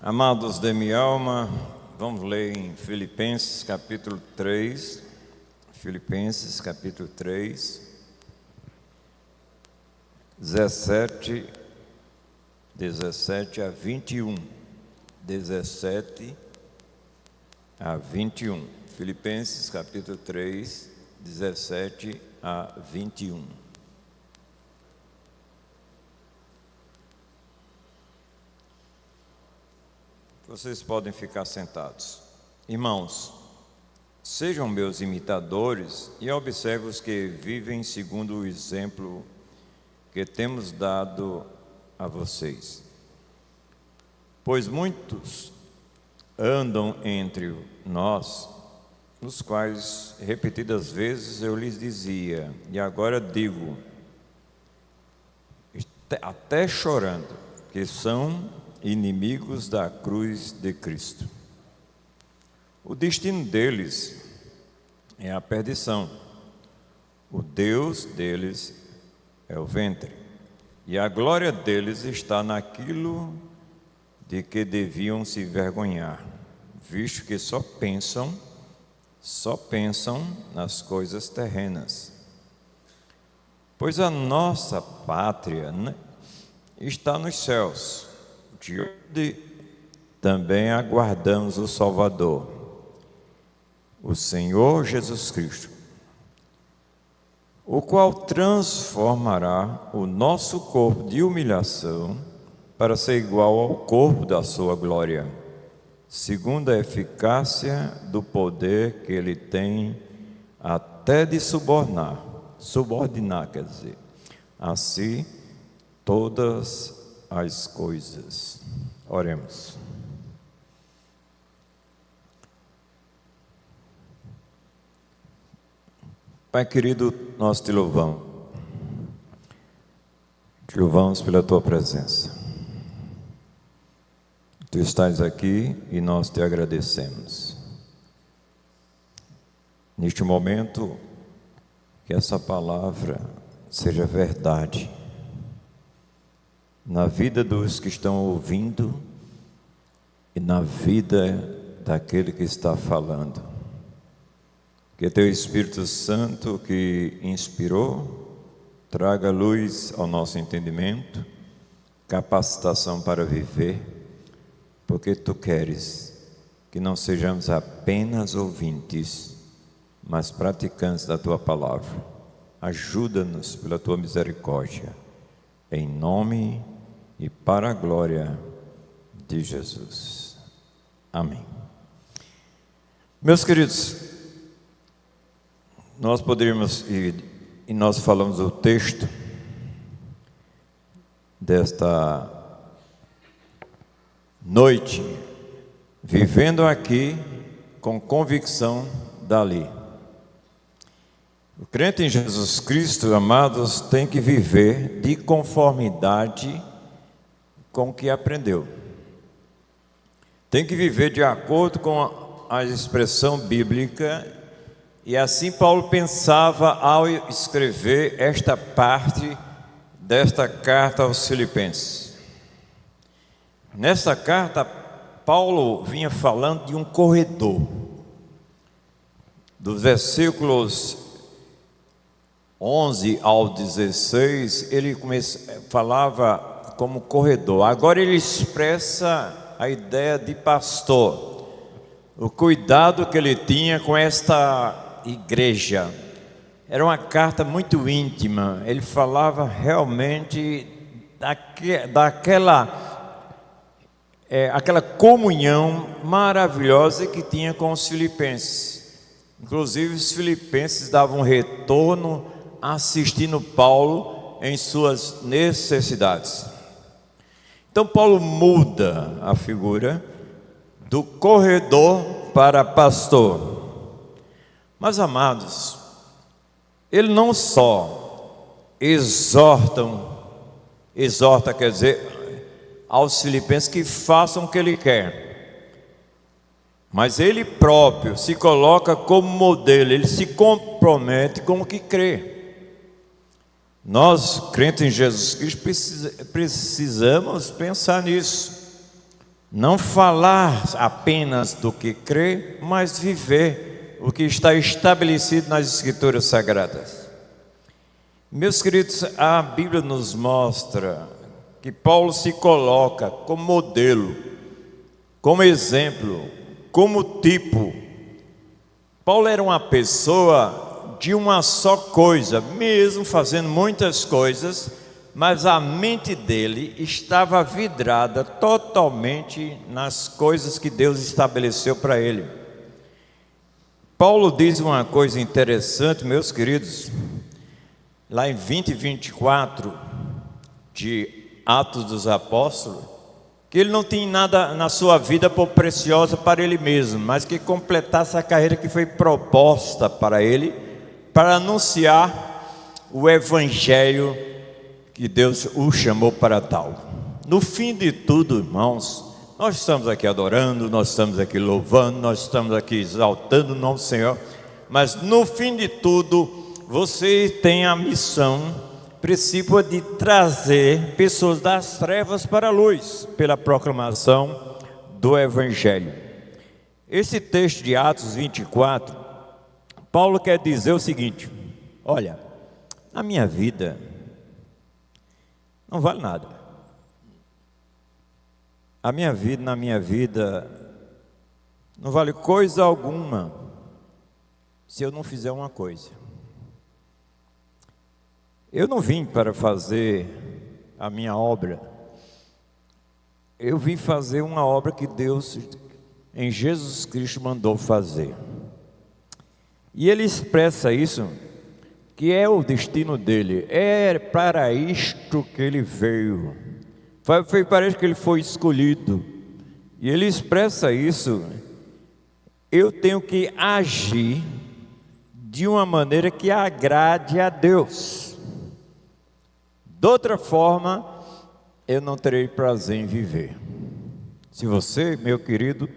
Amados de minha alma, vamos ler em Filipenses capítulo 3, Filipenses capítulo 3, 17 a 21, 17 a 21, Filipenses capítulo 3, 17 a 21. Vocês podem ficar sentados. Irmãos, sejam meus imitadores e observem os que vivem segundo o exemplo que temos dado a vocês. Pois muitos andam entre nós, os quais repetidas vezes eu lhes dizia, e agora digo, até chorando, que são inimigos da cruz de Cristo. O destino deles é a perdição, o Deus deles é o ventre, e a glória deles está naquilo de que deviam se envergonhar, visto que só pensam nas coisas terrenas. Pois a nossa pátria está nos céus, de onde também aguardamos o Salvador, o Senhor Jesus Cristo, o qual transformará o nosso corpo de humilhação para ser igual ao corpo da sua glória, segundo a eficácia do poder que ele tem até de subordinar, quer dizer, assim todas as coisas. Oremos. Pai querido, nós te louvamos. Te louvamos pela tua presença. Tu estás aqui e nós te agradecemos. Neste momento, que essa palavra seja verdade na vida dos que estão ouvindo e na vida daquele que está falando. Que teu Espírito Santo que inspirou traga luz ao nosso entendimento, capacitação para viver, porque tu queres que não sejamos apenas ouvintes, mas praticantes da tua palavra. Ajuda-nos pela tua misericórdia, em nome e para a glória de Jesus. Amém. Meus queridos, nós poderíamos, e nós falamos do texto desta noite, vivendo aqui com convicção dali. O crente em Jesus Cristo, amados, tem que viver de conformidade com o que aprendeu. Tem que viver de acordo com a expressão bíblica, e assim Paulo pensava ao escrever esta parte desta carta aos Filipenses. Nesta carta, Paulo vinha falando de um corredor. Dos versículos 11 ao 16, ele falava como corredor. Agora ele expressa a ideia de pastor, o cuidado que ele tinha com esta igreja. Era uma carta muito íntima. Ele falava realmente aquela comunhão maravilhosa que tinha com os filipenses. Inclusive os filipenses davam retorno assistindo Paulo em suas necessidades. Então Paulo muda a figura do corredor para pastor. Mas amados, ele não só exorta, quer dizer, aos filipenses que façam o que ele quer, mas ele próprio se coloca como modelo, ele se compromete com o que crê. Nós, crentes em Jesus Cristo, precisamos pensar nisso. Não falar apenas do que crê, mas viver o que está estabelecido nas Escrituras Sagradas. Meus queridos, a Bíblia nos mostra que Paulo se coloca como modelo, como exemplo, como tipo. Paulo era uma pessoa de uma só coisa, mesmo fazendo muitas coisas, mas a mente dele estava vidrada totalmente nas coisas que Deus estabeleceu para ele. Paulo diz uma coisa interessante, meus queridos, lá em 20 e 24 de Atos dos Apóstolos, que ele não tinha nada na sua vida por preciosa para ele mesmo, mas que completasse a carreira que foi proposta para ele, para anunciar o Evangelho que Deus o chamou para tal. No fim de tudo, irmãos, nós estamos aqui adorando, nós estamos aqui louvando, nós estamos aqui exaltando o nome do Senhor, mas no fim de tudo, você tem a missão principal de trazer pessoas das trevas para a luz, pela proclamação do Evangelho. Esse texto de Atos 24, Paulo quer dizer o seguinte: olha, na minha vida não vale nada. Na minha vida não vale coisa alguma se eu não fizer uma coisa. Eu não vim para fazer a minha obra, eu vim fazer uma obra que Deus, em Jesus Cristo, mandou fazer. E ele expressa isso, que é o destino dele, é para isto que ele veio, foi para isso que ele foi escolhido. E ele expressa isso: eu tenho que agir de uma maneira que agrade a Deus. De outra forma, eu não terei prazer em viver. Se você, meu querido,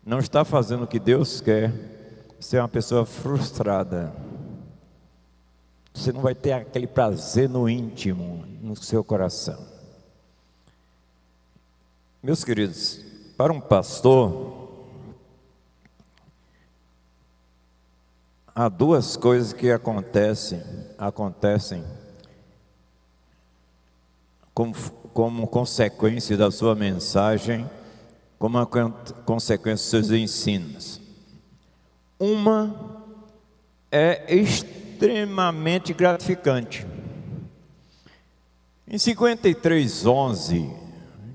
não está fazendo o que Deus quer, você é uma pessoa frustrada. Você não vai ter aquele prazer no íntimo, no seu coração. Meus queridos, para um pastor, há duas coisas que acontecem como consequência da sua mensagem, como a consequência dos seus ensinos. Uma é extremamente gratificante. Em 53:11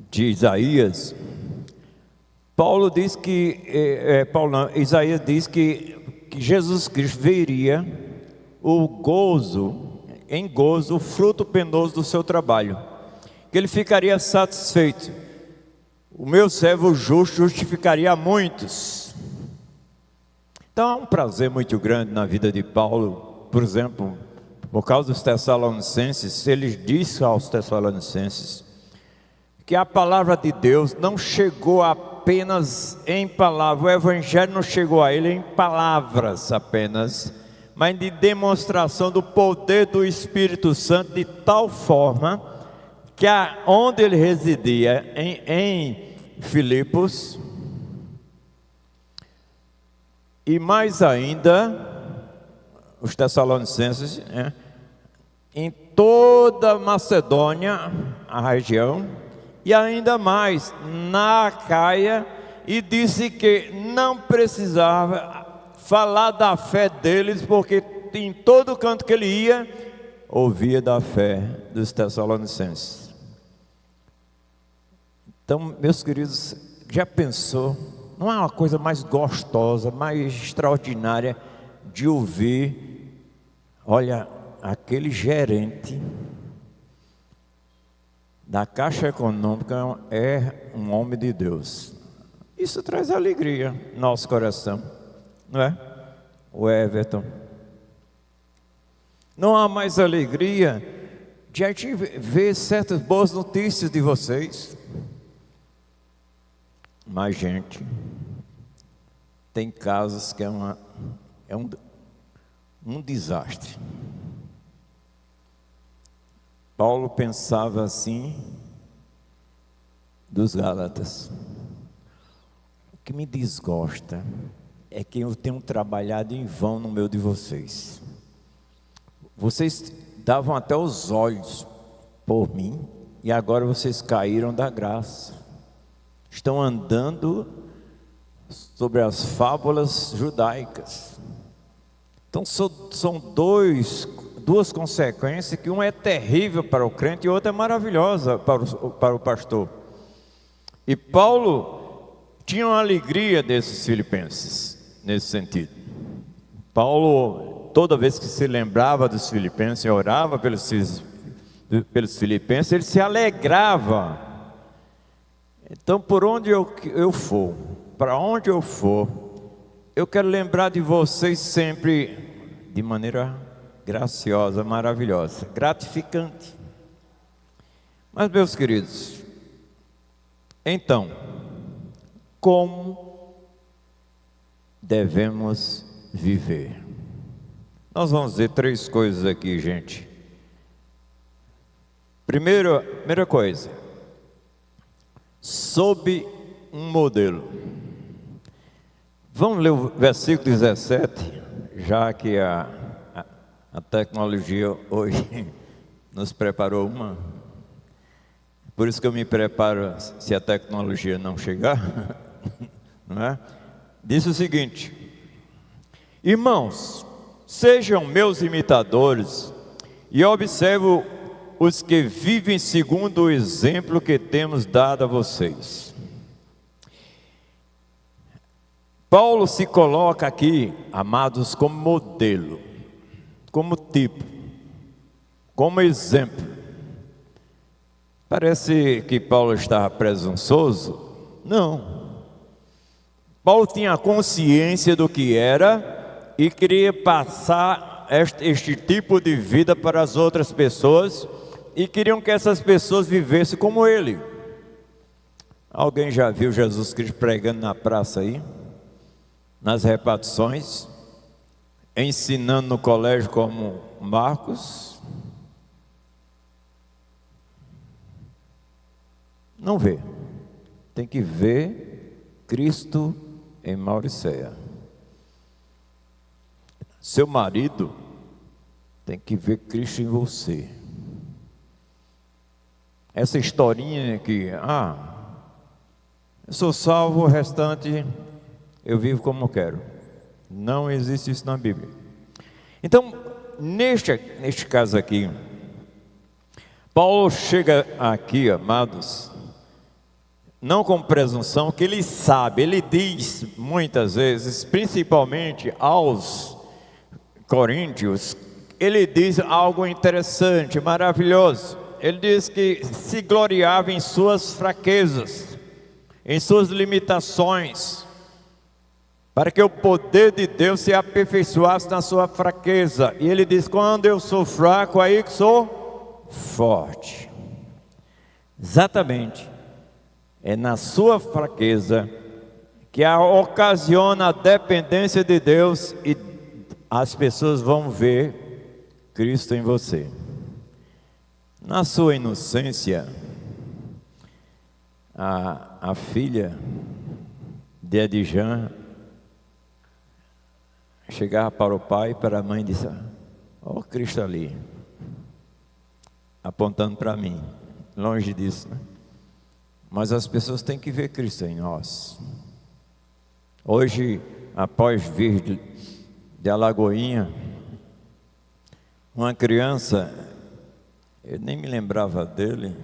de Isaías, Isaías diz que Jesus Cristo veria em gozo, o fruto penoso do seu trabalho, que ele ficaria satisfeito. O meu servo justo justificaria a muitos. Então há um prazer muito grande na vida de Paulo. Por exemplo, por causa dos Tessalonicenses, ele disse aos Tessalonicenses que a palavra de Deus não chegou apenas em palavras, o Evangelho não chegou a ele em palavras apenas, mas de demonstração do poder do Espírito Santo, de tal forma que onde ele residia, em Filipos, e mais ainda, os Tessalonicenses, em toda a Macedônia, a região, e ainda mais na Acaia, e disse que não precisava falar da fé deles, porque em todo canto que ele ia, ouvia da fé dos Tessalonicenses. Então, meus queridos, já pensou? Não há uma coisa mais gostosa, mais extraordinária de ouvir: olha, aquele gerente da Caixa Econômica é um homem de Deus. Isso traz alegria no nosso coração, não é? O Everton. Não há mais alegria de a gente ver certas boas notícias de vocês. Mas, gente, tem casos que é um desastre. Paulo pensava assim, dos Gálatas. O que me desgosta é que eu tenho trabalhado em vão no meio de vocês. Vocês davam até os olhos por mim e agora vocês caíram da graça. Estão andando sobre as fábulas judaicas. Então são duas consequências, que uma é terrível para o crente e outra é maravilhosa para o pastor. E Paulo tinha uma alegria desses filipenses, nesse sentido. Paulo, toda vez que se lembrava dos filipenses, orava pelos filipenses, ele se alegrava. Então, por onde eu for, para onde eu for, eu quero lembrar de vocês sempre de maneira graciosa, maravilhosa, gratificante. Mas, meus queridos, então, como devemos viver? Nós vamos ver 3 coisas aqui, gente. Primeira coisa, sob um modelo. Vamos ler o versículo 17, já que a tecnologia hoje nos preparou uma. Por isso que eu me preparo se a tecnologia não chegar, não é? Diz o seguinte: irmãos, sejam meus imitadores e observo os que vivem segundo o exemplo que temos dado a vocês. Paulo se coloca aqui, amados, como modelo, como tipo, como exemplo. Parece que Paulo estava presunçoso? Não. Paulo tinha consciência do que era e queria passar este tipo de vida para as outras pessoas, e queriam que essas pessoas vivessem como ele. Alguém já viu Jesus Cristo pregando na praça aí? Nas repartições? Ensinando no colégio como Marcos? Não vê. Tem que ver Cristo em Mauricéia. Seu marido tem que ver Cristo em você. Essa historinha que, eu sou salvo, o restante eu vivo como quero. Não existe isso na Bíblia. Então, neste caso aqui, Paulo chega aqui, amados, não com presunção, que ele sabe, ele diz muitas vezes, principalmente aos coríntios, ele diz algo interessante, maravilhoso. Ele diz que se gloriava em suas fraquezas, em suas limitações, para que o poder de Deus se aperfeiçoasse na sua fraqueza. E ele diz: quando eu sou fraco, aí que sou forte. Exatamente, é na sua fraqueza que ocasiona a dependência de Deus, e as pessoas vão ver Cristo em você. Na sua inocência, a filha de Adjan chegava para o pai e para a mãe e disse: ó, Cristo ali, apontando para mim. Longe disso, né? Mas as pessoas têm que ver Cristo em nós. Hoje, após vir de Alagoinha, uma criança, eu nem me lembrava dele,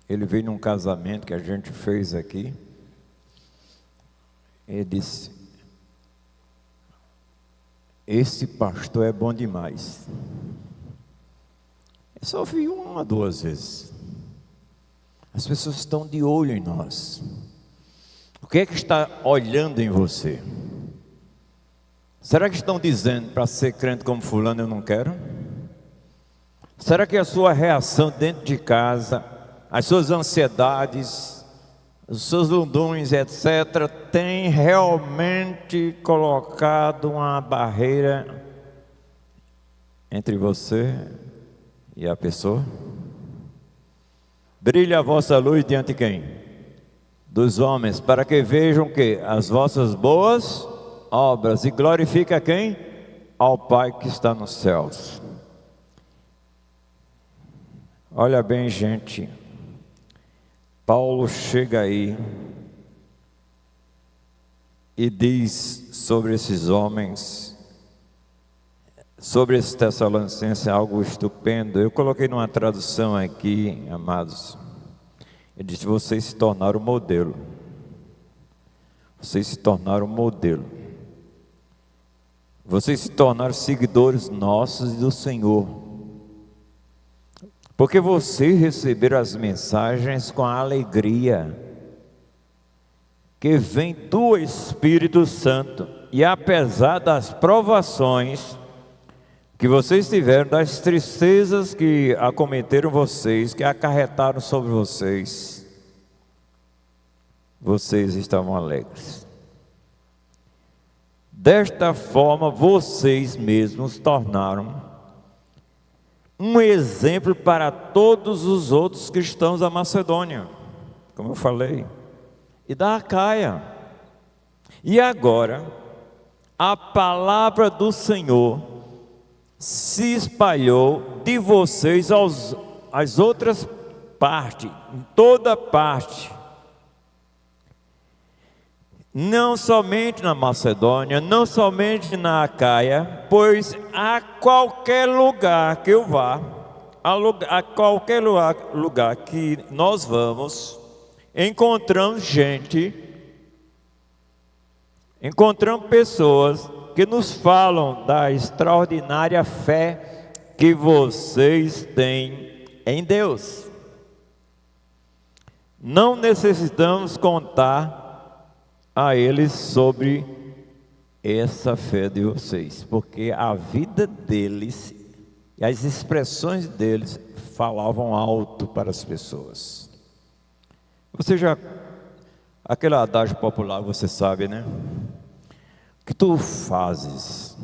ele veio num casamento que a gente fez aqui. Ele disse: esse pastor é bom demais. Eu só vi 1 ou 2 vezes. As pessoas estão de olho em nós. O que é que está olhando em você? Será que estão dizendo: para ser crente como fulano eu não quero? Será que a sua reação dentro de casa, as suas ansiedades, os seus lunduns, etc., tem realmente colocado uma barreira entre você e a pessoa? Brilha a vossa luz diante de quem? Dos homens, para que vejam que as vossas boas obras, e glorifica quem? Ao Pai que está nos céus. Olha bem, gente, Paulo chega aí e diz sobre esses homens, sobre esse Tessalonicenses, algo estupendo. Eu coloquei numa tradução aqui, amados. Ele disse: vocês se tornaram modelo. Vocês se tornaram modelo. Vocês se tornaram seguidores nossos e do Senhor. Porque vocês receberam as mensagens com a alegria que vem do Espírito Santo. E apesar das provações que vocês tiveram, das tristezas que acometeram vocês, que acarretaram sobre vocês, vocês estavam alegres. Desta forma, vocês mesmos tornaram um exemplo para todos os outros cristãos da Macedônia, como eu falei, e da Acaia. E agora, a palavra do Senhor se espalhou de vocês às outras partes, em toda parte. Não somente na Macedônia, não somente na Acaia, pois a qualquer lugar que eu vá, a qualquer lugar que nós vamos, encontramos gente, encontramos pessoas que nos falam da extraordinária fé que vocês têm em Deus. Não necessitamos contar a eles sobre essa fé de vocês, porque a vida deles e as expressões deles falavam alto para as pessoas. Você já, aquele adágio popular, você sabe, né? O que tu fazes?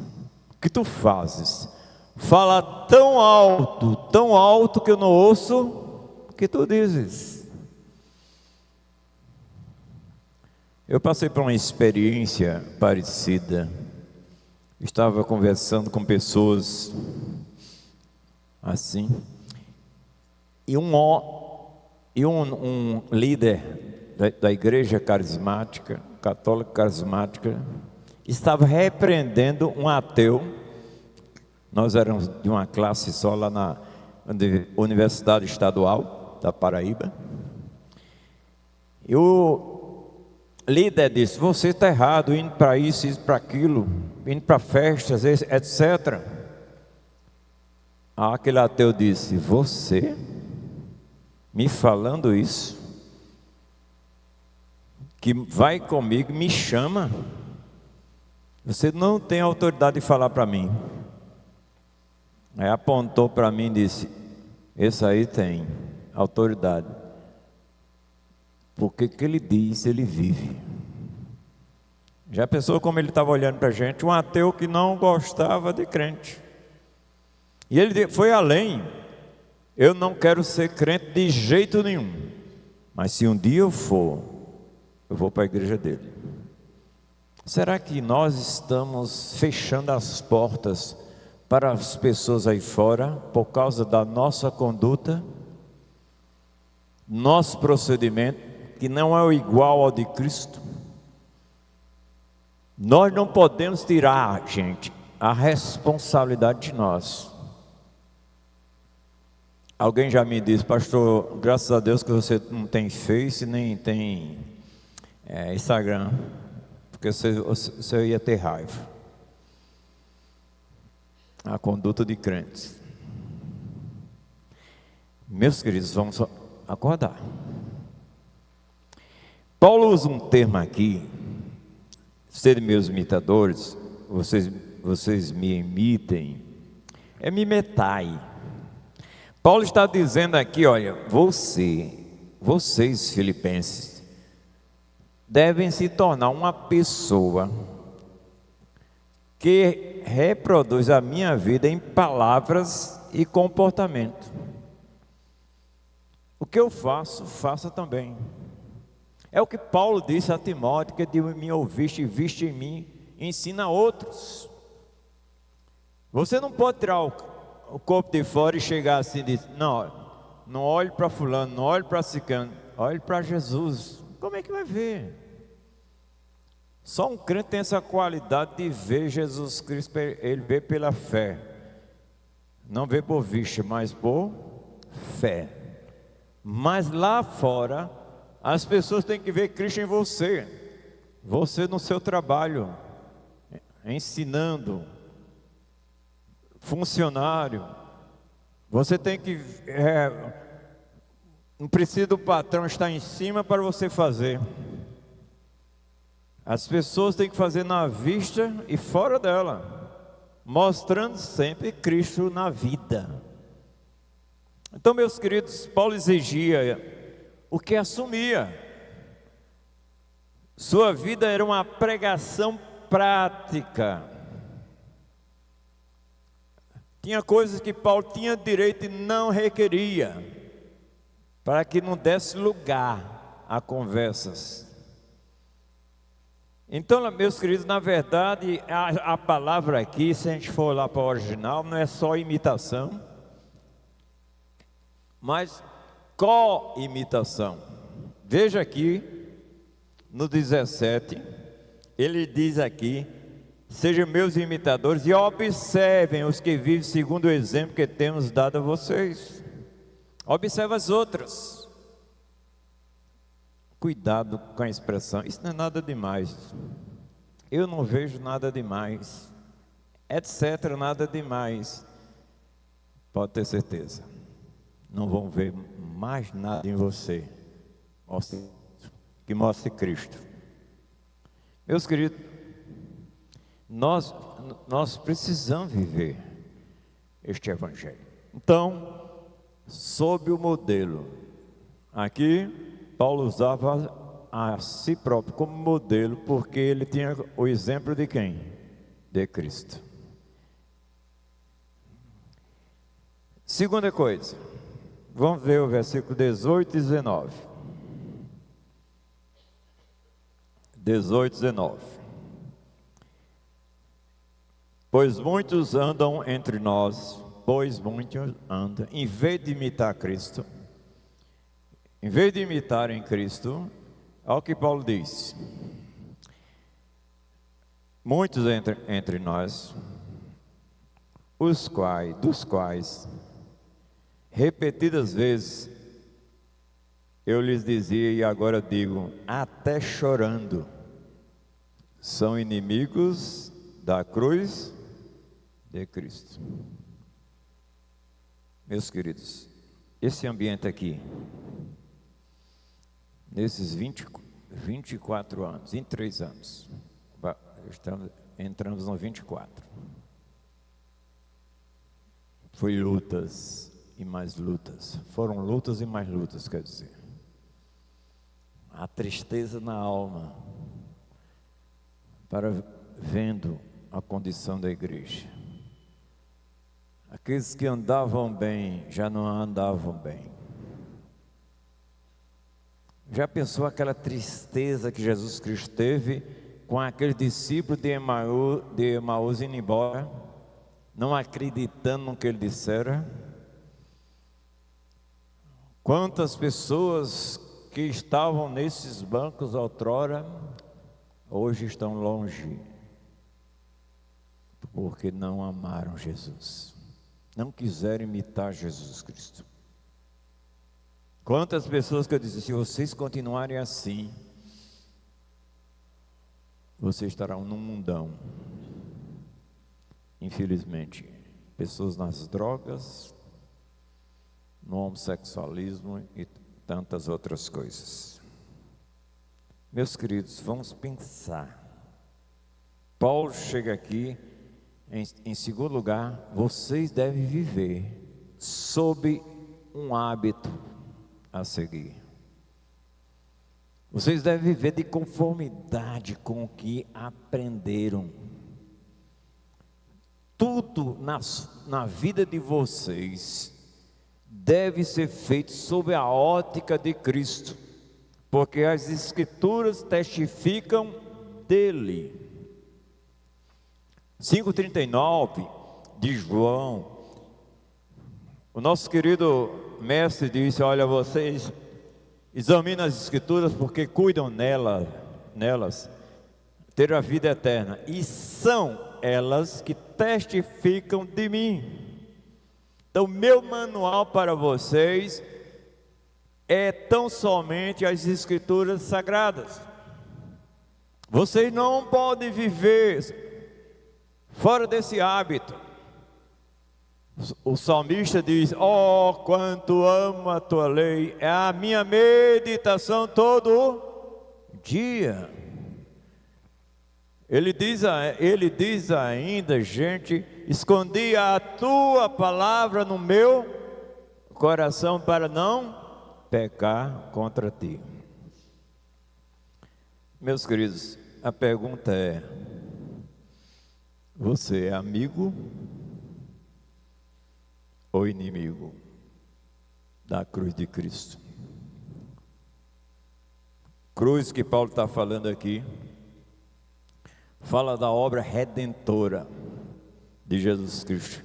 O que tu fazes? Fala tão alto que eu não ouço o que tu dizes. Eu passei por uma experiência parecida. Estava conversando com pessoas assim, e um líder da igreja carismática, católica carismática, estava repreendendo um ateu. Nós éramos de uma classe só lá na Universidade Estadual da Paraíba. E o líder disse: você está errado, indo para isso, indo para aquilo, indo para festas, etc. Aquele ateu disse: você me falando isso, que vai comigo, me chama, você não tem autoridade de falar para mim. Aí apontou para mim e disse: esse aí tem autoridade, porque que ele diz, ele vive. Já pensou como ele estava olhando para a gente? Um ateu que não gostava de crente. E ele foi além: eu não quero ser crente de jeito nenhum, mas se um dia eu for, eu vou para a igreja dele. Será que nós estamos fechando as portas para as pessoas aí fora por causa da nossa conduta, nosso procedimento, que não é o igual ao de Cristo? Nós não podemos tirar, gente, a responsabilidade de nós. Alguém já me disse: pastor, graças a Deus que você não tem Face nem tem Instagram, porque você ia ter raiva. A conduta de crentes. Meus queridos, vamos acordar. Paulo usa um termo aqui: serem meus imitadores, vocês me imitem, é mimetai. Paulo está dizendo aqui: olha, vocês filipenses, devem se tornar uma pessoa que reproduz a minha vida em palavras e comportamento. O que eu faço, faça também. É o que Paulo disse a Timóteo, que de mim ouviste e viste em mim, ensina a outros. Você não pode tirar o corpo de fora e chegar assim e dizer, não olhe para fulano, não olhe para ciclano, olhe para Jesus. Como é que vai ver? Só um crente tem essa qualidade de ver Jesus Cristo, ele vê pela fé. Não vê por vista, mas por fé. Mas lá fora, as pessoas têm que ver Cristo em você. Você no seu trabalho, ensinando, funcionário. Você tem que... não precisa do patrão estar em cima para você fazer. As pessoas têm que fazer na vista e fora dela, mostrando sempre Cristo na vida. Então, meus queridos, Paulo exigia o que assumia. Sua vida era uma pregação prática. Tinha coisas que Paulo tinha direito e não requeria, para que não desse lugar a conversas. Então, meus queridos, na verdade, a palavra aqui, se a gente for lá para o original, não é só imitação, mas co-imitação. Veja aqui, no 17, ele diz aqui, sejam meus imitadores e observem os que vivem segundo o exemplo que temos dado a vocês. Observe as outras. Cuidado com a expressão, isso não é nada demais, eu não vejo nada demais, etc, nada demais. Pode ter certeza, não vão ver mais nada em você que mostre Cristo. Meus queridos, nós precisamos viver este Evangelho. Então, sob o modelo, aqui Paulo usava a si próprio como modelo, porque ele tinha o exemplo de quem? De Cristo. Segunda coisa, vamos ver o versículo 18 e 19. 18 e 19. Pois muitos andam entre nós, em vez de imitar Cristo, em vez de imitarem Cristo, olha o que Paulo diz. Muitos entre nós, dos quais, repetidas vezes, eu lhes dizia e agora digo, até chorando, são inimigos da cruz de Cristo. Meus queridos, esse ambiente aqui, nesses 24 anos, em 3 anos, entramos no 24. Foi lutas e mais lutas, foram lutas e mais lutas, quer dizer. A tristeza na alma, vendo a condição da igreja. Aqueles que andavam bem, já não andavam bem. Já pensou aquela tristeza que Jesus Cristo teve com aquele discípulo de Emaús indo embora, não acreditando no que ele dissera? Quantas pessoas que estavam nesses bancos outrora, hoje estão longe, porque não amaram Jesus, não quiseram imitar Jesus Cristo. Quantas pessoas que eu disse, se vocês continuarem assim, vocês estarão num mundão. Infelizmente, pessoas nas drogas, no homossexualismo e tantas outras coisas. Meus queridos, vamos pensar. Paulo chega aqui, em segundo lugar, vocês devem viver sob um hábito a seguir. Vocês devem viver de conformidade com o que aprenderam. Tudo na vida de vocês deve ser feito sob a ótica de Cristo, porque as Escrituras testificam dele. 5,39 de João, o nosso querido mestre disse: olha, vocês examinam as Escrituras porque cuidam nelas ter a vida eterna, e são elas que testificam de mim. Então, meu manual para vocês é tão somente as Escrituras sagradas. Vocês não podem viver fora desse hábito. O salmista diz: oh, quanto amo a tua lei, é a minha meditação todo dia. Ele diz ainda, gente, escondi a tua palavra no meu coração para não pecar contra ti. Meus queridos, a pergunta é: você é amigo ou inimigo da cruz de Cristo? Cruz que Paulo está falando aqui fala da obra redentora de Jesus Cristo.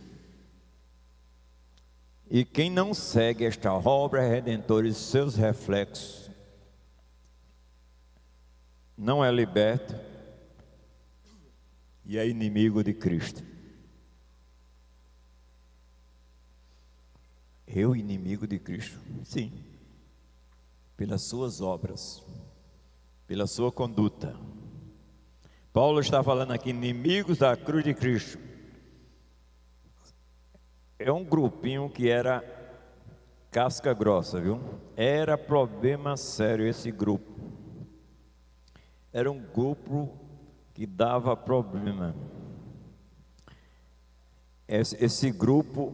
E quem não segue esta obra redentora e seus reflexos não é liberto e é inimigo de Cristo. Eu, inimigo de Cristo? Sim, pelas suas obras, pela sua conduta. Paulo está falando aqui, inimigos da cruz de Cristo. É um grupinho que era casca grossa, viu? Era problema sério esse grupo. Era um grupo que dava problema. Esse grupo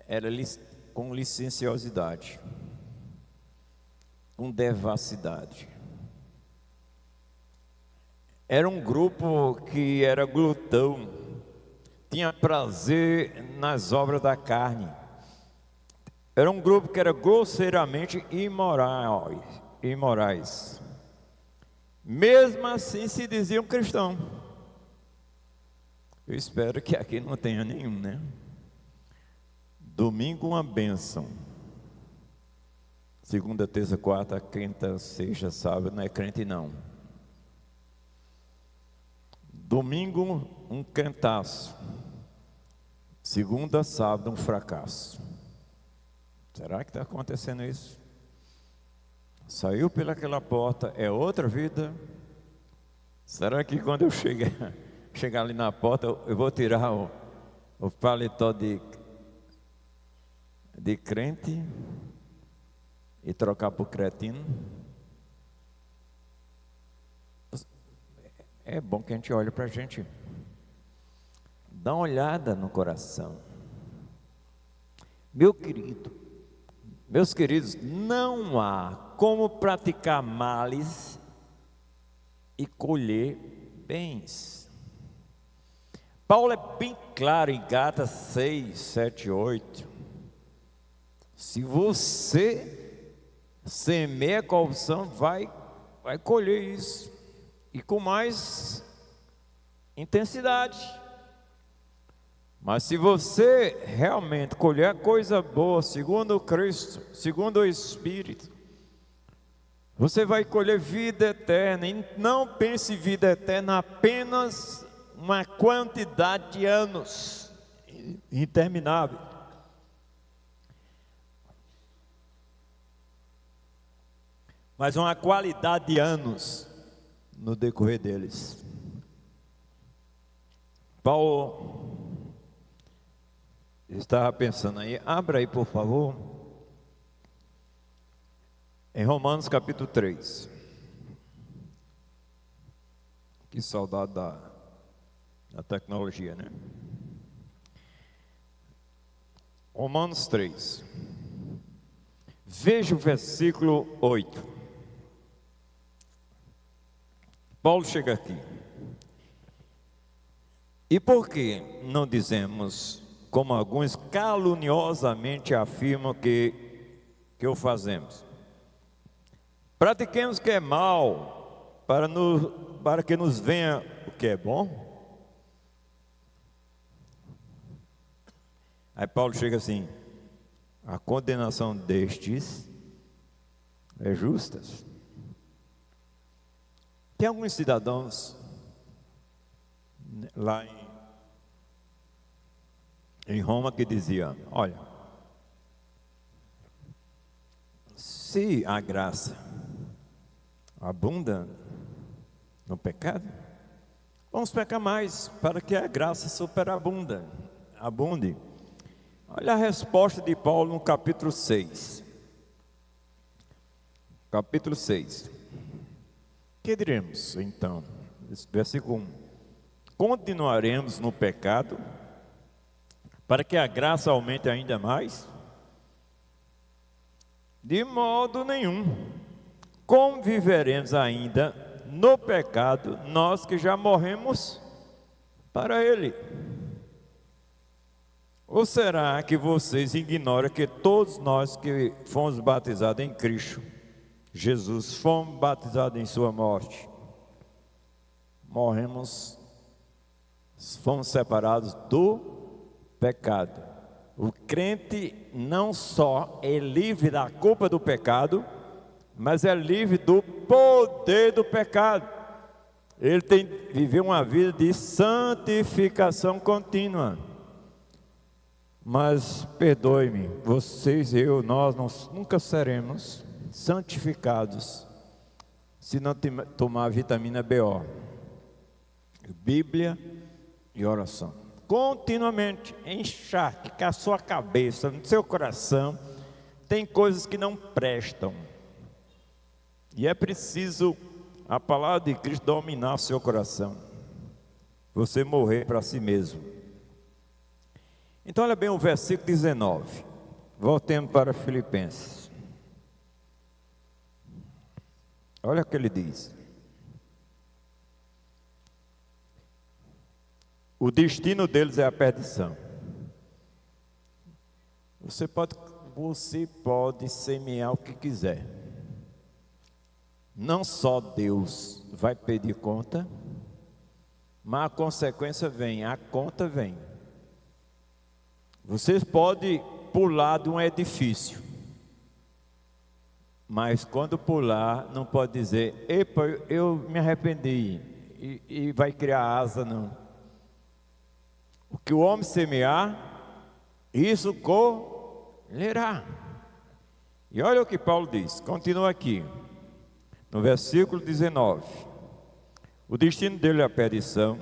era com licenciosidade, com devassidade. Era um grupo que era glutão, tinha prazer nas obras da carne. Era um grupo que era grosseiramente imorais. Mesmo assim se diziam cristão. Eu espero que aqui não tenha nenhum, né? Domingo uma bênção. Segunda, terça, quarta, quinta, sexta, sábado, não é crente não. Domingo um crentaço. Segunda, sábado um fracasso. Será que está acontecendo isso? Saiu pelaquela porta, é outra vida? Será que quando eu chegar ali na porta, eu vou tirar o paletó de crente e trocar por cretino? É bom que a gente olhe para a gente, dá uma olhada no coração. Meus queridos, não há como praticar males e colher bens. Paulo é bem claro em Gálatas 6, 7, 8. Se você semeia corrupção, vai colher isso, e com mais intensidade. Mas se você realmente colher a coisa boa, segundo Cristo, segundo o Espírito, você vai colher vida eterna. E não pense em vida eterna apenas uma quantidade de anos interminável. Mas uma qualidade de anos no decorrer deles. Paulo estava pensando aí, abra aí por favor, em Romanos capítulo 3. Que saudade da tecnologia, né? Romanos 3. Veja o versículo 8. Paulo chega aqui. E por que não dizemos como alguns caluniosamente afirmam que o fazemos. Pratiquemos o que é mal, para que nos venha o que é bom. Aí Paulo chega assim: a condenação destes é justa. Tem alguns cidadãos lá em Roma que diziam: olha, se a graça abunda no pecado, vamos pecar mais, para que a graça abunde. Olha a resposta de Paulo no capítulo 6. Capítulo 6. Que diremos então? Versículo 1. Continuaremos no pecado para que a graça aumente ainda mais? De modo nenhum. Como viveremos ainda no pecado, nós que já morremos para ele? Ou será que vocês ignoram que todos nós que fomos batizados em Cristo Jesus, fomos batizados em sua morte, fomos separados do pecado? O crente não só é livre da culpa do pecado, mas é livre do poder do pecado. Ele tem que viver uma vida de santificação contínua. Mas perdoe-me, vocês, nós nunca seremos santificados se não tomar a vitamina BO, Bíblia e oração. Continuamente, encharque que a sua cabeça, no seu coração, tem coisas que não prestam. E é preciso a palavra de Cristo dominar o seu coração. Você morrer para si mesmo. Então olha bem o versículo 19. Voltemos para Filipenses. Olha o que ele diz. O destino deles é a perdição. Você pode semear o que quiser. Não só Deus vai pedir conta, mas a consequência vem, a conta vem. Vocês podem pular de um edifício, mas quando pular, não pode dizer: epa, eu me arrependi, e vai criar asa, não. O que o homem semear, isso colherá. E olha o que Paulo diz, continua aqui, no versículo 19: o destino dele é a perdição,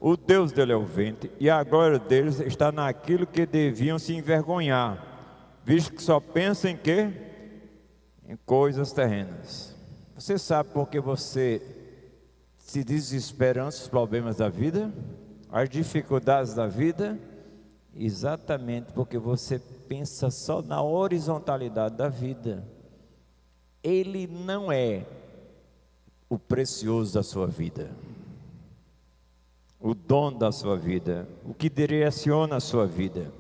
o Deus dele é o ventre, e a glória deles está naquilo que deviam se envergonhar, visto que só pensam em quê? Em coisas terrenas. Você sabe por que você se desespera ante os problemas da vida, as dificuldades da vida? Exatamente porque você pensa só na horizontalidade da vida. Ele não é o precioso da sua vida, o dono da sua vida, o que direciona a sua vida.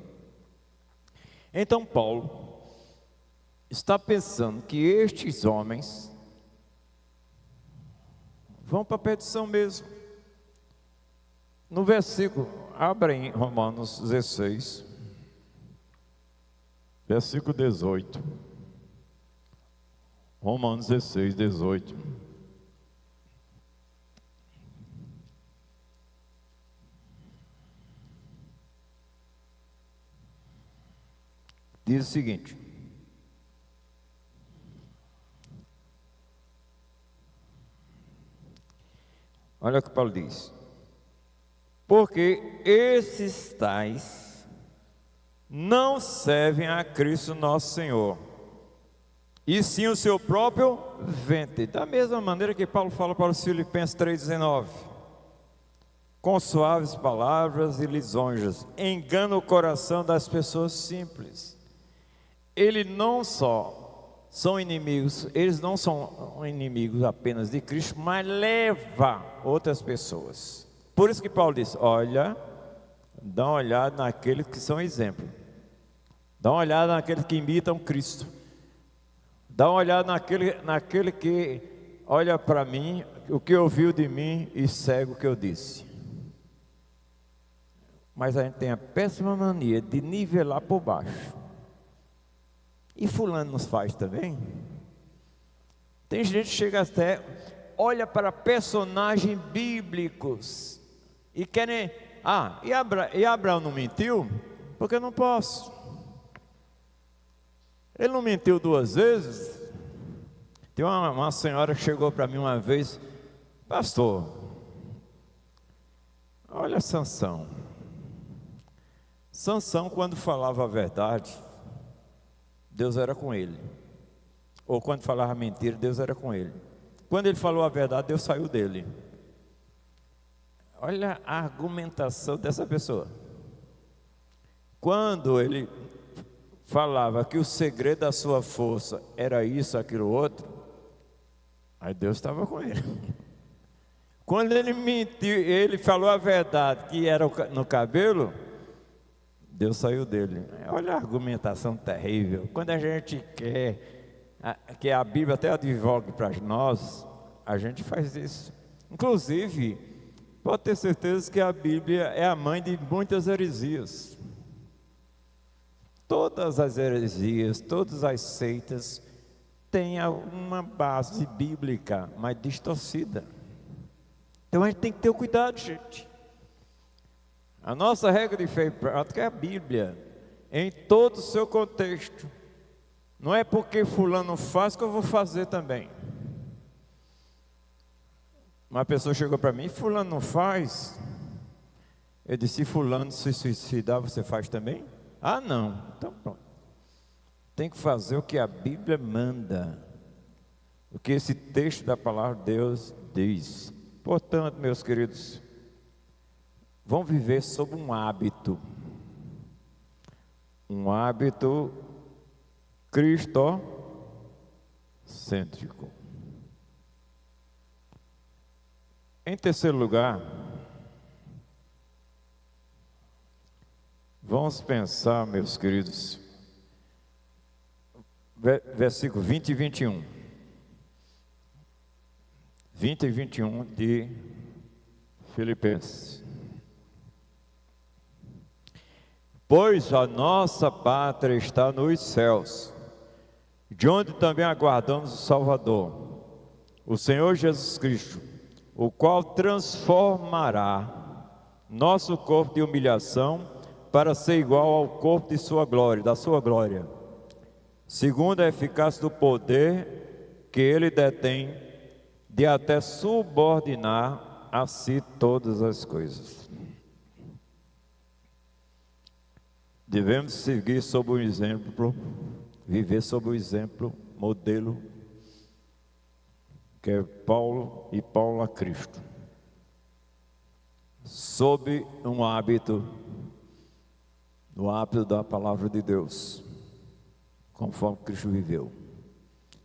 Então Paulo está pensando que estes homens vão para a perdição mesmo. No versículo, abra em Romanos 16, versículo 18. Romanos 16, 18. Diz o seguinte: olha o que Paulo diz: porque esses tais não servem a Cristo nosso Senhor, e sim o seu próprio ventre. Da mesma maneira que Paulo fala para os Filipenses 3,19: com suaves palavras e lisonjas, engana o coração das pessoas simples. Eles não só são inimigos, eles não são inimigos apenas de Cristo, mas leva outras pessoas. Por isso que Paulo diz: olha, dá uma olhada naqueles que são exemplo. Dá uma olhada naqueles que imitam Cristo. Dá uma olhada naquele que olha para mim, o que ouviu de mim e segue o que eu disse. Mas a gente tem a péssima mania de nivelar por baixo. E fulano nos faz também. Tem gente que chega até, olha para personagens bíblicos e querem, e Abraão não mentiu? Porque eu não posso. Ele não mentiu 2 vezes. Tem uma senhora que chegou para mim uma vez, pastor, olha Sansão. Sansão, quando falava a verdade, Deus era com ele. Ou quando falava mentira, Deus era com ele. Quando ele falou a verdade, Deus saiu dele. Olha a argumentação dessa pessoa. Quando ele falava que o segredo da sua força era isso, aquilo, outro, aí Deus estava com ele. Quando ele mentiu, ele falou a verdade, que era no cabelo, Deus saiu dele. Olha a argumentação terrível. Quando a gente quer que a Bíblia até advogue para nós, a gente faz isso. Inclusive, pode ter certeza que a Bíblia é a mãe de muitas heresias. Todas as heresias, todas as seitas têm uma base bíblica, mas distorcida. Então a gente tem que ter cuidado, gente. A nossa regra de fé e prática é a Bíblia, em todo o seu contexto. Não é porque fulano faz que eu vou fazer também. Uma pessoa chegou para mim, fulano não faz. Eu disse, se fulano se suicidar, você faz também? Ah, não. Então pronto. Tem que fazer o que a Bíblia manda. O que esse texto da palavra de Deus diz. Portanto, meus queridos, vão viver sob um hábito cristocêntrico. Em terceiro lugar, vamos pensar, meus queridos, versículo 20 e 21. 20 e 21 de Filipenses. Pois a nossa pátria está nos céus, de onde também aguardamos o Salvador, o Senhor Jesus Cristo, o qual transformará nosso corpo de humilhação para ser igual ao corpo de sua glória, da sua glória, segundo a eficácia do poder que ele detém de até subordinar a si todas as coisas. Devemos seguir sob o exemplo, viver sob o exemplo, modelo, que é Paulo e Paulo a Cristo, sob um hábito, no hábito da palavra de Deus, conforme Cristo viveu.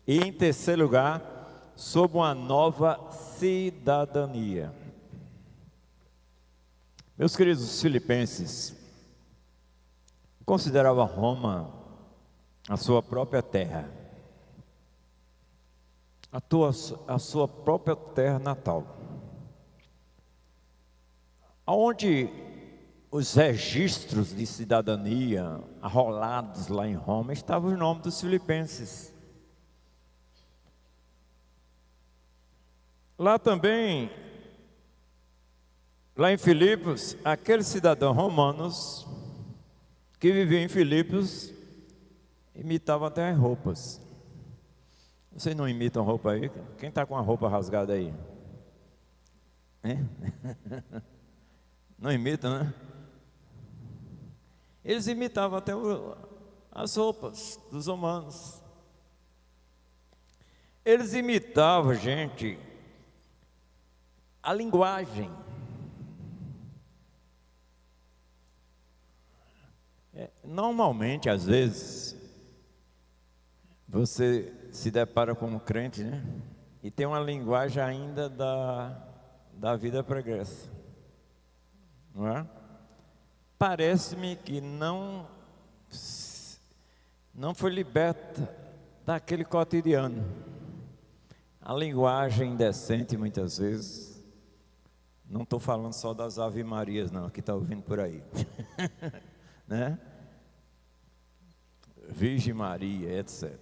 E em terceiro lugar, sob uma nova cidadania. Meus queridos filipenses, considerava Roma a sua própria terra, a sua própria terra natal, onde os registros de cidadania arrolados lá em Roma estavam o nome dos filipenses. Lá também, lá em Filipos, aqueles cidadãos romanos que viviam em Filipos imitavam até as roupas. Vocês não imitam roupa aí? Quem está com a roupa rasgada aí? Não imitam, né? Eles imitavam até as roupas dos romanos. Eles imitavam, gente, a linguagem. Normalmente, às vezes, você se depara com um crente, né? E tem uma linguagem ainda da vida pregressa, não é? parece-me que não foi liberta daquele cotidiano. A linguagem indecente, muitas vezes, não estou falando só das Ave Marias, não, que está ouvindo por aí, né? Virgem Maria, etc.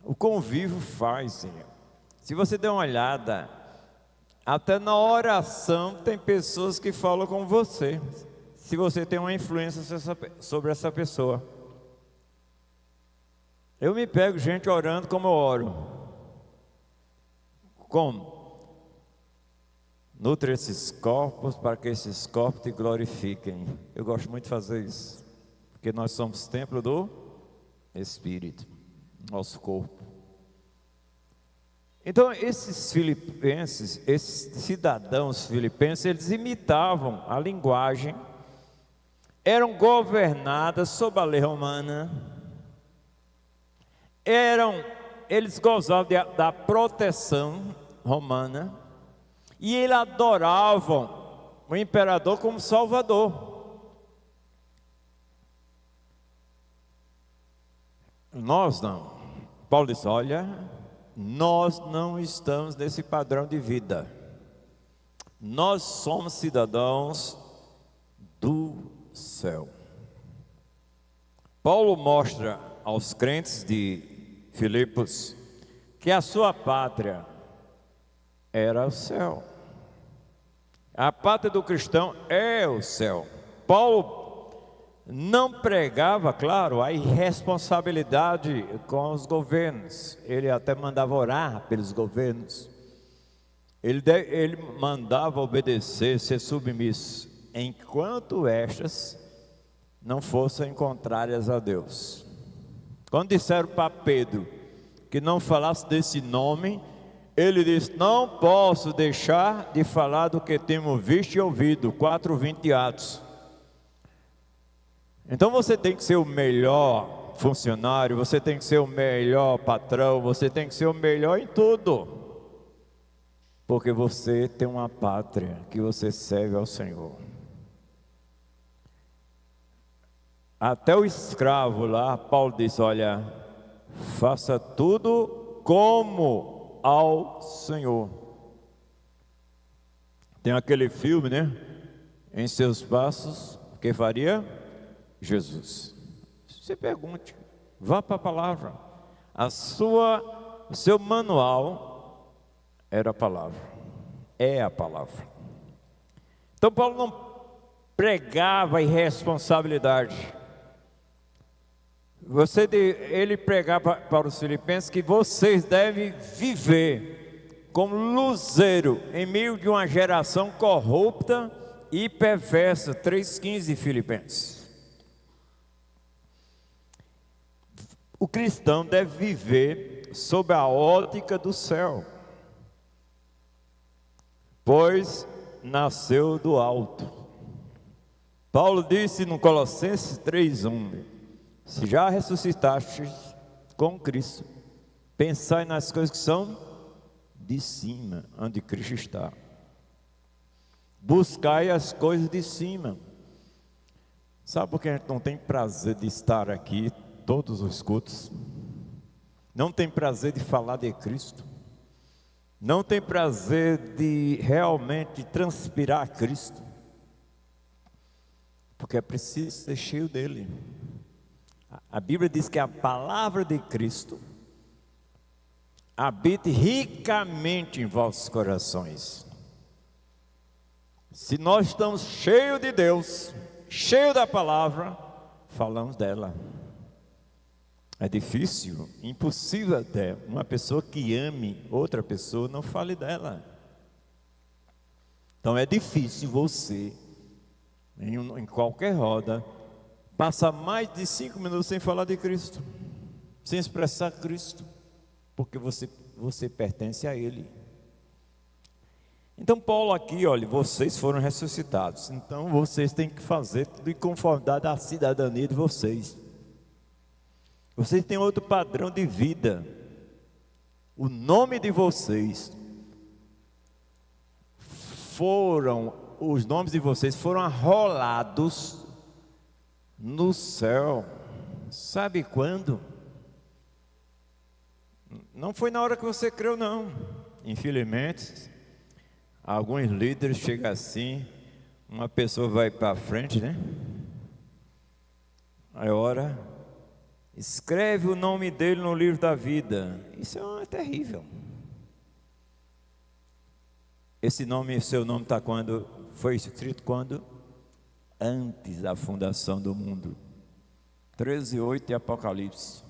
O convívio faz, Senhor. Se você der uma olhada, até na oração tem pessoas que falam com você, se você tem uma influência sobre essa pessoa. Eu me pego gente orando como eu oro. Como? Nutre esses corpos para que esses corpos te glorifiquem. Eu gosto muito de fazer isso, porque nós somos templo do Espírito, nosso corpo. Então esses filipenses, esses cidadãos filipenses, eles imitavam a linguagem, eram governadas sob a lei romana, eles gozavam da proteção romana, e eles adoravam o imperador como salvador. Nós não. Paulo diz: olha, nós não estamos nesse padrão de vida. Nós somos cidadãos do céu. Paulo mostra aos crentes de Filipos que a sua pátria era o céu. A pátria do cristão é o céu. Paulo não pregava, claro, a irresponsabilidade com os governos. Ele até mandava orar pelos governos. Ele mandava obedecer, ser submisso, enquanto estas não fossem contrárias a Deus. Quando disseram para Pedro que não falasse desse nome, ele disse: não posso deixar de falar do que temos visto e ouvido. 4:20 de Atos. Então você tem que ser o melhor funcionário, você tem que ser o melhor patrão, você tem que ser o melhor em tudo, porque você tem uma pátria que você serve ao Senhor. Até o escravo lá, Paulo diz: olha, faça tudo como ao Senhor. Tem aquele filme, né? Em seus passos, o que faria Jesus? Você pergunte, vá para a palavra. O seu manual era a palavra, é a palavra. Então Paulo não pregava irresponsabilidade. Ele pregava para os filipenses que vocês devem viver como luzeiro em meio de uma geração corrupta e perversa. 3:15 de Filipenses. O cristão deve viver sob a ótica do céu, pois nasceu do alto. Paulo disse no Colossenses 3:1: se já ressuscitastes com Cristo, pensai nas coisas que são de cima, onde Cristo está. Buscai as coisas de cima. Sabe por que a gente não tem prazer de estar aqui todos os cultos? Não tem prazer de falar de Cristo? Não tem prazer de realmente transpirar Cristo? Porque é preciso ser cheio dele. A Bíblia diz que a palavra de Cristo habite ricamente em vossos corações. Se nós estamos cheios de Deus, cheios da palavra, falamos dela. É difícil, impossível até, uma pessoa que ame outra pessoa não fale dela. Então é difícil você, em qualquer roda, passar mais de 5 minutos sem falar de Cristo, sem expressar Cristo, porque você pertence a Ele. Então Paulo aqui, olha, vocês foram ressuscitados, então vocês têm que fazer tudo em conformidade à cidadania de vocês. Vocês têm outro padrão de vida. O nome de vocês foram os nomes de vocês foram arrolados no céu. Sabe quando? Não foi na hora que você creu, não. Infelizmente, alguns líderes chegam assim, uma pessoa vai para frente, né? Aí ora, escreve o nome dele no livro da vida. Isso é terrível. Esse nome, seu nome está quando? Foi escrito quando? Antes da fundação do mundo. 13:8 de Apocalipse.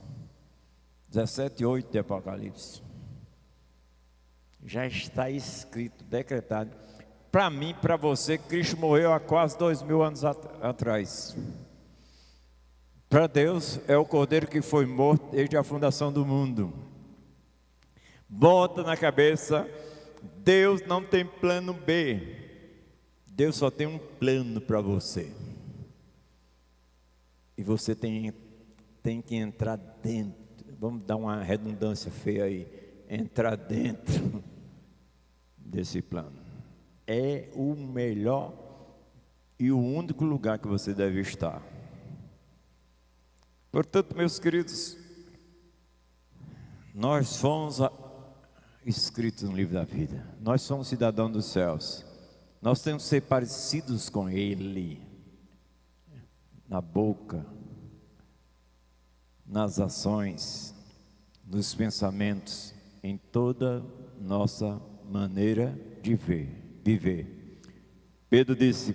17:8 de Apocalipse. Já está escrito, decretado. Para mim, para você, Cristo morreu há quase 2000 anos atrás. Para Deus, é o Cordeiro que foi morto desde a fundação do mundo. Bota na cabeça, Deus não tem plano B. Deus só tem um plano para você. E você tem que entrar dentro. Vamos dar uma redundância feia aí. Entrar dentro desse plano. É o melhor e o único lugar que você deve estar. Portanto, meus queridos, nós fomos escritos no livro da vida. Nós somos cidadãos dos céus. Nós temos que ser parecidos com Ele. Na boca, nas ações, nos pensamentos, em toda nossa maneira de viver. Pedro disse: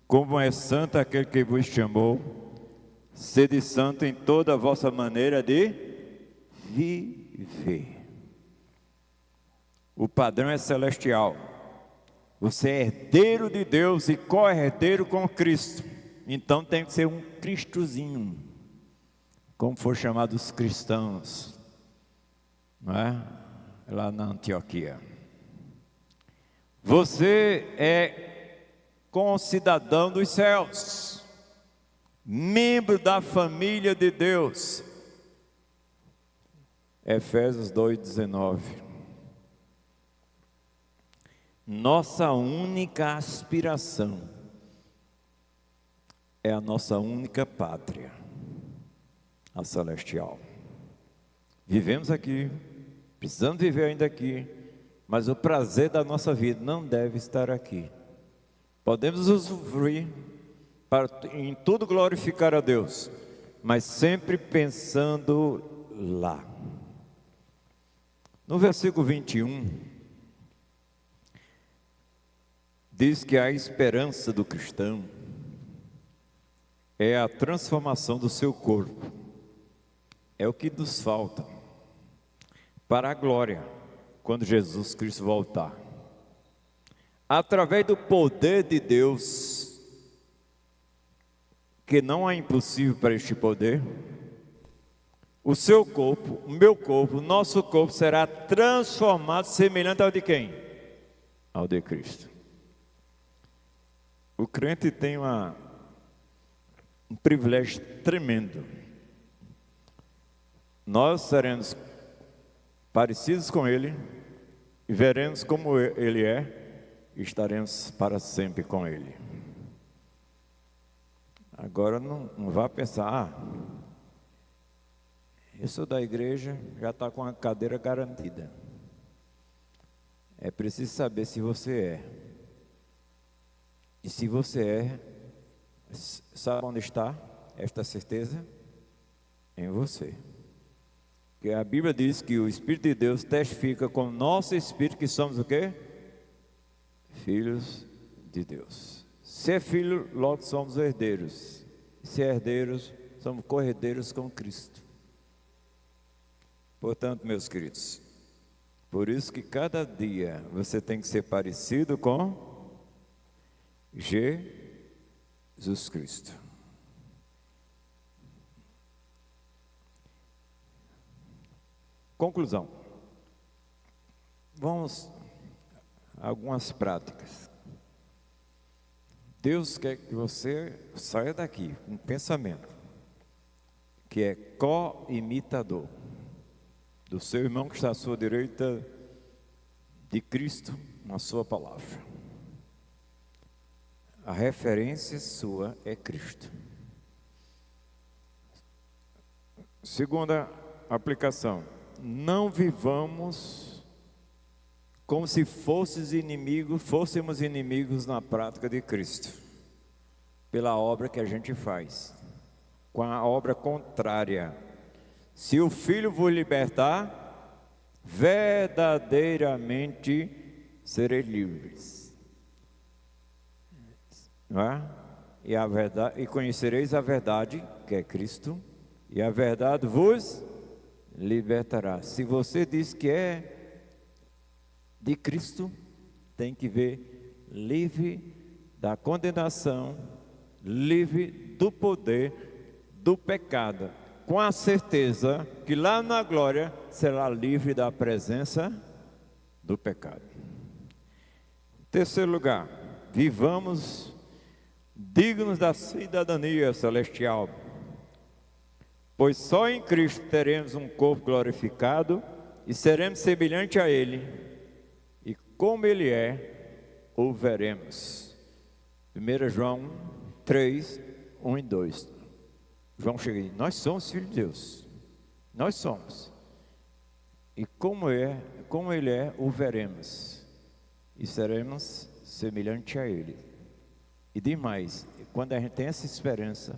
como é santo aquele que vos chamou, sede santo em toda a vossa maneira de viver. O padrão é celestial. Você é herdeiro de Deus e co-herdeiro com Cristo. Então tem que ser um cristozinho, como for chamado os cristãos, não é? Lá na Antioquia. Você é concidadão dos céus, membro da família de Deus. Efésios 2:19. Nossa única aspiração é a nossa única pátria, a celestial. Vivemos aqui, precisamos viver ainda aqui, mas o prazer da nossa vida não deve estar aqui. Podemos usufruir para em tudo glorificar a Deus, mas sempre pensando lá. No versículo 21, diz que a esperança do cristão é a transformação do seu corpo. É o que nos falta para a glória, quando Jesus Cristo voltar. Através do poder de Deus, que não é impossível para este poder, o seu corpo, o meu corpo, o nosso corpo será transformado semelhante ao de quem? Ao de Cristo. O crente tem um privilégio tremendo. Nós seremos parecidos com Ele, e veremos como Ele é, e estaremos para sempre com Ele. Agora não vá pensar, eu sou da igreja, já está com a cadeira garantida. É preciso saber se você é. E se você é, sabe onde está esta certeza? Em você. Porque a Bíblia diz que o Espírito de Deus testifica com o nosso Espírito que somos o quê? Filhos de Deus. Se é filho, logo somos herdeiros. Se é herdeiros, somos co-herdeiros com Cristo. Portanto, meus queridos, por isso que cada dia você tem que ser parecido com Jesus Cristo. Conclusão. Vamos a algumas práticas. Deus quer que você saia daqui com um pensamento que é co-imitador do seu irmão que está à sua direita, de Cristo na sua palavra. A referência sua é Cristo. Segunda aplicação: não vivamos como se fôssemos inimigos na prática de Cristo, pela obra que a gente faz, com a obra contrária. Se o Filho vos libertar, verdadeiramente sereis livres. Não é? E conhecereis a verdade, que é Cristo, e a verdade vos libertará. Se você diz que é de Cristo, tem que ver livre da condenação, livre do poder do pecado, com a certeza que lá na glória será livre da presença do pecado. Terceiro lugar, vivamos dignos da cidadania celestial, pois só em Cristo teremos um corpo glorificado e seremos semelhante a Ele, e como Ele é, o veremos. 1 João 3, 1 e 2. João chega e diz: nós somos filhos de Deus, nós somos, e como Ele é, o veremos, e seremos semelhante a Ele. E demais, quando a gente tem essa esperança,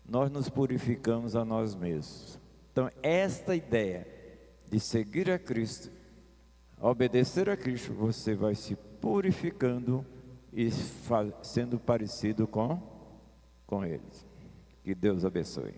nós nos purificamos a nós mesmos. Então, esta ideia de seguir a Cristo, obedecer a Cristo, você vai se purificando e sendo parecido com Ele. Que Deus abençoe.